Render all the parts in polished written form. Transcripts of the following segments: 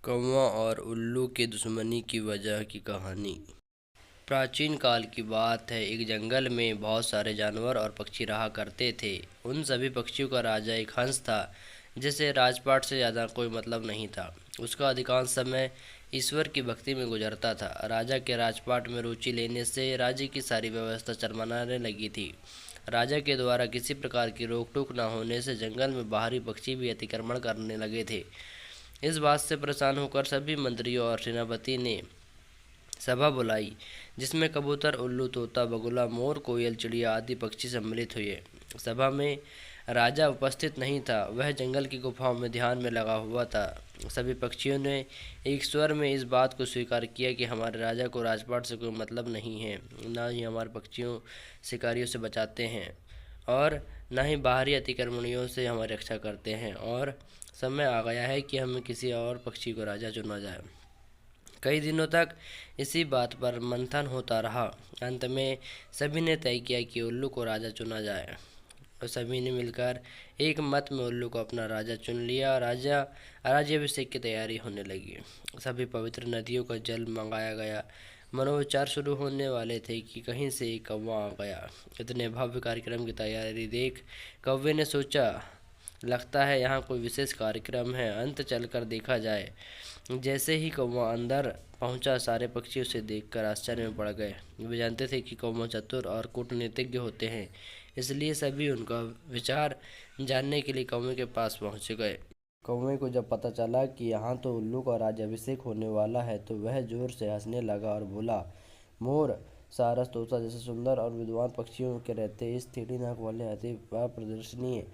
कौवा और उल्लू की दुश्मनी की वजह की कहानी। प्राचीन काल की बात है। एक जंगल में बहुत सारे जानवर और पक्षी रहा करते थे। उन सभी पक्षियों का राजा एक हंस था, जिसे राजपाट से ज़्यादा कोई मतलब नहीं था। उसका अधिकांश समय ईश्वर की भक्ति में गुजरता था। राजा के राजपाट में रुचि लेने से राज्य की सारी व्यवस्था चरमराने लगी थी। राजा के द्वारा किसी प्रकार की रोक टोक न होने से जंगल में बाहरी पक्षी भी अतिक्रमण करने लगे थे। इस बात से परेशान होकर सभी मंत्रियों और सेनापति ने सभा बुलाई, जिसमें कबूतर, उल्लू, तोता, बगुला, मोर, कोयल, चिड़िया आदि पक्षी सम्मिलित हुए। सभा में राजा उपस्थित नहीं था। वह जंगल की गुफाओं में ध्यान में लगा हुआ था। सभी पक्षियों ने एक स्वर में इस बात को स्वीकार किया कि हमारे राजा को राजपाट से कोई मतलब नहीं है। न ही हमारे पक्षियों शिकारियों से बचाते हैं और न ही बाहरी अतिक्रमणियों से हमारी रक्षा करते हैं, और समय आ गया है कि हमें किसी और पक्षी को राजा चुना जाए। कई दिनों तक इसी बात पर मंथन होता रहा। अंत में सभी ने तय किया कि उल्लू को राजा चुना जाए, और सभी ने मिलकर एक मत में उल्लू को अपना राजा चुन लिया। राज्याभिषेक की तैयारी होने लगी। सभी पवित्र नदियों का जल मंगाया गया। मनोविचार शुरू होने वाले थे कि कहीं से एक कौवा आ गया। इतने भव्य कार्यक्रम की तैयारी देख कौवे ने सोचा, लगता है यहाँ कोई विशेष कार्यक्रम है, अंत चलकर देखा जाए। जैसे ही कौवा अंदर पहुंचा, सारे पक्षी उसे देखकर आश्चर्य में पड़ गए। वे जानते थे कि कौवा चतुर और कूटनीतिज्ञ होते हैं, इसलिए सभी उनका विचार जानने के लिए कौवे के पास पहुंच गए। कौवे को जब पता चला कि यहाँ तो उल्लू का राज्याभिषेक होने वाला है, तो वह जोर से हंसने लगा और बोला, मोर, सारस, तोता जैसे सुंदर और विद्वान पक्षियों के रहते इस टेढ़ी नाक वाले अति अप्रदर्शनीय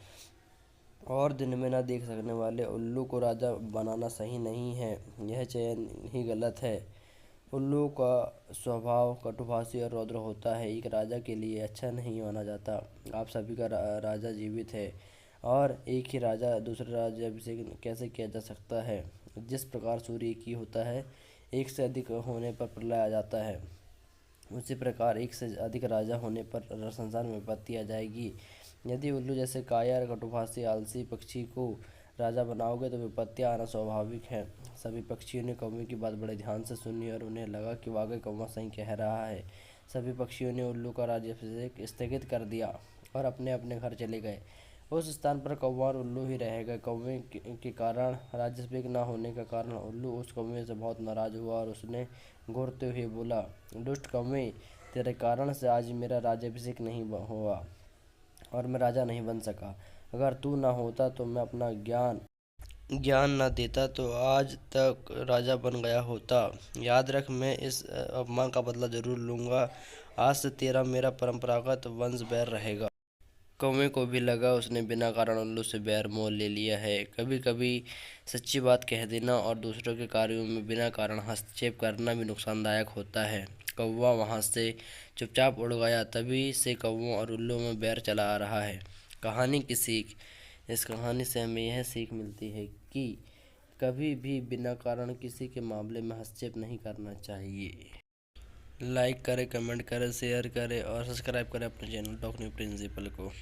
और दिन में न देख सकने वाले उल्लू को राजा बनाना सही नहीं है। यह चयन ही गलत है। उल्लू का स्वभाव कटुभाषी और रौद्र होता है। एक राजा के लिए अच्छा नहीं माना जाता। आप सभी का राजा जीवित है, और एक ही राजा दूसरे राज्याभिषेक कैसे किया जा सकता है? जिस प्रकार सूर्य एक ही होता है, एक से अधिक होने पर प्रलय आ जाता है, उसी प्रकार एक से अधिक राजा होने पर संसार में विपत्ति आ जाएगी। यदि उल्लू जैसे कायर, कटुभाषी, आलसी पक्षी को राजा बनाओगे तो विपत्तियां आना स्वाभाविक है। सभी पक्षियों ने कौवे की बात बड़े ध्यान से सुनी, और उन्हें लगा कि वाकई कौवा सही कह रहा है। सभी पक्षियों ने उल्लू का राज्याभिषेक स्थगित कर दिया और अपने अपने घर चले गए। उस स्थान पर कौवा और उल्लू ही रह गए। कौवे के कारण राज्याभिषेक न होने का कारण उल्लू उस कौवे से बहुत नाराज हुआ, और उसने घूरते हुए बोला, दुष्ट कौवे, तेरे कारण से आज मेरा राज्याभिषेक नहीं हुआ और मैं राजा नहीं बन सका। अगर तू ना होता तो मैं अपना ज्ञान न देता तो आज तक राजा बन गया होता। याद रख, मैं इस अपमान का बदला जरूर लूँगा। आज से तेरा मेरा परंपरागत वंश बैर रहेगा। कौवे को भी लगा उसने बिना कारण उल्लू से बैर मोल ले लिया है। कभी कभी सच्ची बात कह देना और दूसरों के कार्यों में बिना कारण हस्तक्षेप करना भी नुकसानदायक होता है। कौवा वहाँ से चुपचाप उड़ गया। तभी से कौवों और उल्लू में बैर चला आ रहा है। कहानी की सीख। इस कहानी से हमें यह सीख मिलती है कि कभी भी बिना कारण किसी के मामले में हस्तक्षेप नहीं करना चाहिए। लाइक करें, कमेंट करें, शेयर करें और सब्सक्राइब करें अपने चैनल टॉक न्यू प्रिंसिपल को।